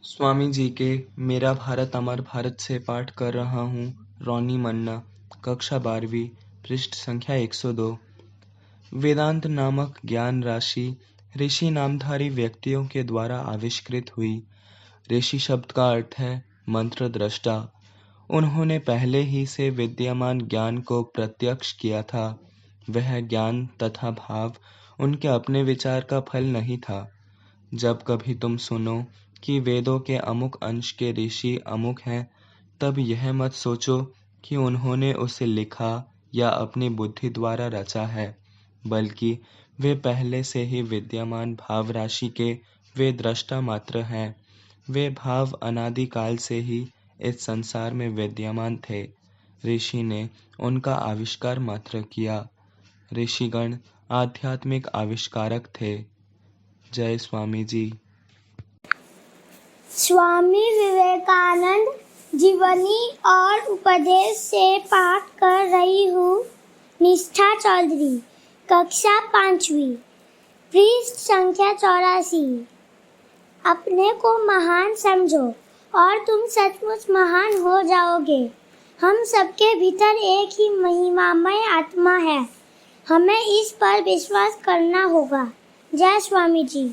स्वामी जी के मेरा भारत अमर भारत से पाठ कर रहा हूँ। रोनी मन्ना, कक्षा 12वीं, पृष्ठ संख्या 102। वेदांत नामक ज्ञान राशि ऋषि नामधारी व्यक्तियों के द्वारा आविष्कृत हुई। ऋषि शब्द का अर्थ है मंत्र दृष्टा। उन्होंने पहले ही से विद्यमान ज्ञान को प्रत्यक्ष किया था। वह ज्ञान तथा भाव उनके अपने विचार का फल नहीं था। जब कभी तुम सुनो कि वेदों के अमुक अंश के ऋषि अमुक हैं, तब यह मत सोचो कि उन्होंने उसे लिखा या अपनी बुद्धि द्वारा रचा है, बल्कि वे पहले से ही विद्यमान भाव राशि के वे दृष्टा मात्र हैं। वे भाव अनादिकाल से ही इस संसार में विद्यमान थे। ऋषि ने उनका आविष्कार मात्र किया। ऋषिगण आध्यात्मिक आविष्कारक थे। जय स्वामी जी। स्वामी विवेकानंद जीवनी और उपदेश से पाठ कर रही हूँ। निष्ठा चौधरी, कक्षा 5वीं, पृष्ठ संख्या 84। अपने को महान समझो और तुम सचमुच महान हो जाओगे। हम सबके भीतर एक ही महिमामय आत्मा है, हमें इस पर विश्वास करना होगा। जय स्वामी जी।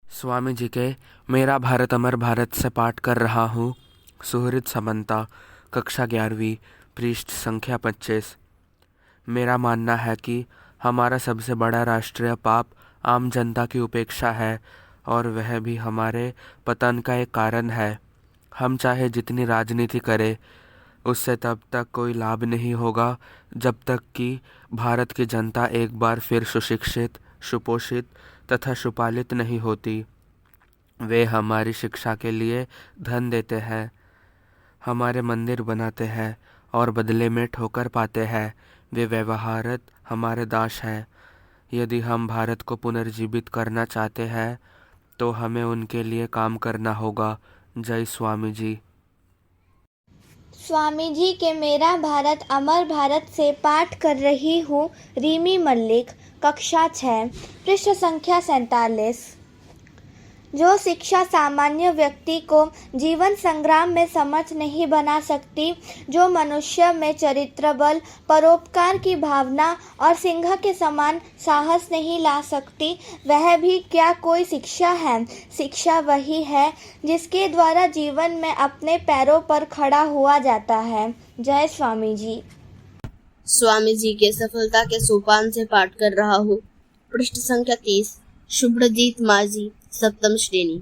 स्वामी जी के मेरा भारत अमर भारत से पाठ कर रहा हूँ। सुहृद समंता, कक्षा 11वीं, पृष्ठ संख्या 25। मेरा मानना है कि हमारा सबसे बड़ा राष्ट्रीय पाप आम जनता की उपेक्षा है और वह भी हमारे पतन का एक कारण है। हम चाहे जितनी राजनीति करें, उससे तब तक कोई लाभ नहीं होगा जब तक कि भारत की जनता एक बार फिर सुशिक्षित, सुपोषित तथा सुपालित नहीं होती। वे हमारी शिक्षा के लिए धन देते हैं, हमारे मंदिर बनाते हैं और बदले में ठोकर पाते हैं। वे व्यवहारत हमारे दास हैं। यदि हम भारत को पुनर्जीवित करना चाहते हैं तो हमें उनके लिए काम करना होगा। जय स्वामी जी। स्वामी जी के मेरा भारत अमर भारत से पाठ कर रही हूँ। रीमी मल्लिक, कक्षा 6, पृष्ठ संख्या 47। जो शिक्षा सामान्य व्यक्ति को जीवन संग्राम में समझ नहीं बना सकती, जो मनुष्य में चरित्र बल, परोपकार की भावना और सिंह के समान साहस नहीं ला सकती, वह भी क्या कोई शिक्षा है। शिक्षा वही है जिसके द्वारा जीवन में अपने पैरों पर खड़ा हुआ जाता है। जय स्वामी जी। स्वामी जी के सफलता के सोपान से पाठ कर रहा हूँ। पृष्ठ संख्या 30। शुभ्रजीत माझी, सप्तम श्रेणी।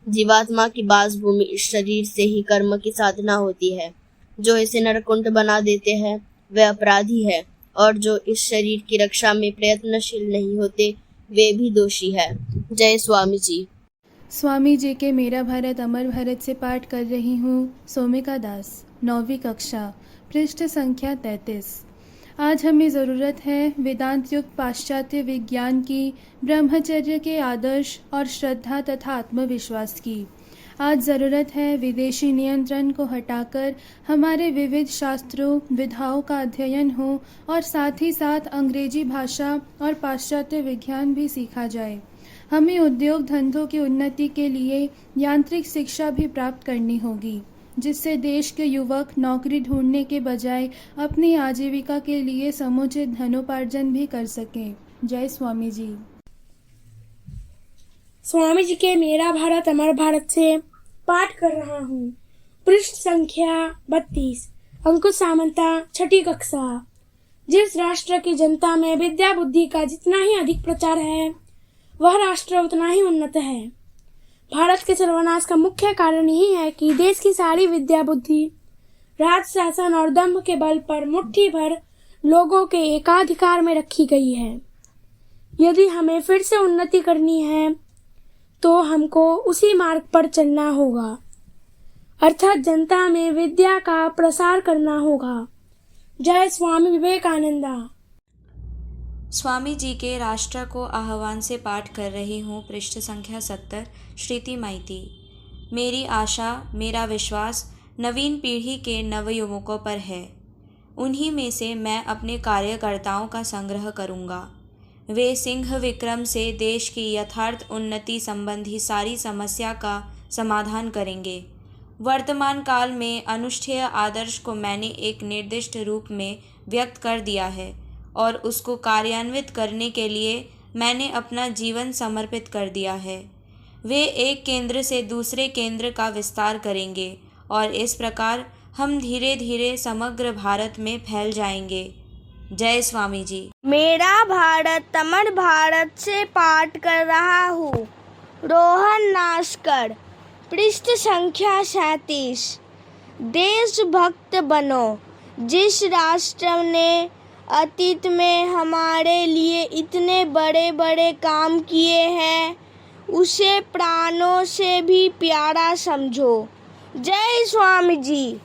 जीवात्मा की बासभूमि इस शरीर से ही कर्म की साधना होती है। जो इसे नरकुंड बना देते हैं वे अपराधी है, और जो इस शरीर की रक्षा में प्रयत्नशील नहीं होते वे भी दोषी है। जय स्वामी जी। स्वामी जी के मेरा भारत अमर भारत से पाठ कर रही हूँ। सोमिका दास, 9वीं कक्षा, पृष्ठ संख्या 33। आज हमें ज़रूरत है वेदांत युक्त पाश्चात्य विज्ञान की, ब्रह्मचर्य के आदर्श और श्रद्धा तथा आत्मविश्वास की। आज ज़रूरत है विदेशी नियंत्रण को हटाकर हमारे विविध शास्त्रों विधाओं का अध्ययन हो और साथ ही साथ अंग्रेजी भाषा और पाश्चात्य विज्ञान भी सीखा जाए। हमें उद्योग धंधों की उन्नति के लिए यांत्रिक शिक्षा भी प्राप्त करनी होगी, जिससे देश के युवक नौकरी ढूंढने के बजाय अपनी आजीविका के लिए समुचित धनोपार्जन भी कर सकें। जय स्वामी जी। स्वामी जी के मेरा भारत अमर भारत से पाठ कर रहा हूँ। पृष्ठ संख्या 32। अंकुश सामंता, 6ठी कक्षा। जिस राष्ट्र की जनता में विद्या बुद्धि का जितना ही अधिक प्रचार है, वह राष्ट्र उतना ही उन्नत है। भारत के सर्वनाश का मुख्य कारण यही है कि देश की सारी विद्या बुद्धि राज शासन और दंभ के बल पर मुट्ठी भर लोगों के एकाधिकार में रखी गई है। यदि हमें फिर से उन्नति करनी है तो हमको उसी मार्ग पर चलना होगा, अर्थात जनता में विद्या का प्रसार करना होगा। जय स्वामी विवेकानंदा। स्वामी जी के राष्ट्र को आह्वान से पाठ कर रही हूँ। पृष्ठ संख्या 70, श्रीति माइती। मेरी आशा, मेरा विश्वास नवीन पीढ़ी के नवयुवकों पर है। उन्हीं में से मैं अपने कार्यकर्ताओं का संग्रह करूँगा। वे सिंह विक्रम से देश की यथार्थ उन्नति संबंधी सारी समस्या का समाधान करेंगे। वर्तमान काल में अनुष्ठेय आदर्श को मैंने एक निर्दिष्ट रूप में व्यक्त कर दिया है और उसको कार्यान्वित करने के लिए मैंने अपना जीवन समर्पित कर दिया है। वे एक केंद्र से दूसरे केंद्र का विस्तार करेंगे और इस प्रकार हम धीरे धीरे समग्र भारत में फैल जाएंगे। जय स्वामी जी। मेरा भारत अमर भारत से पाठ कर रहा हूँ। रोहन नाशकर, पृष्ठ संख्या 37। देशभक्त बनो। जिस राष्ट्र ने अतीत में हमारे लिए इतने बड़े बड़े काम किए हैं उसे प्राणों से भी प्यारा समझो। जय स्वामी जी।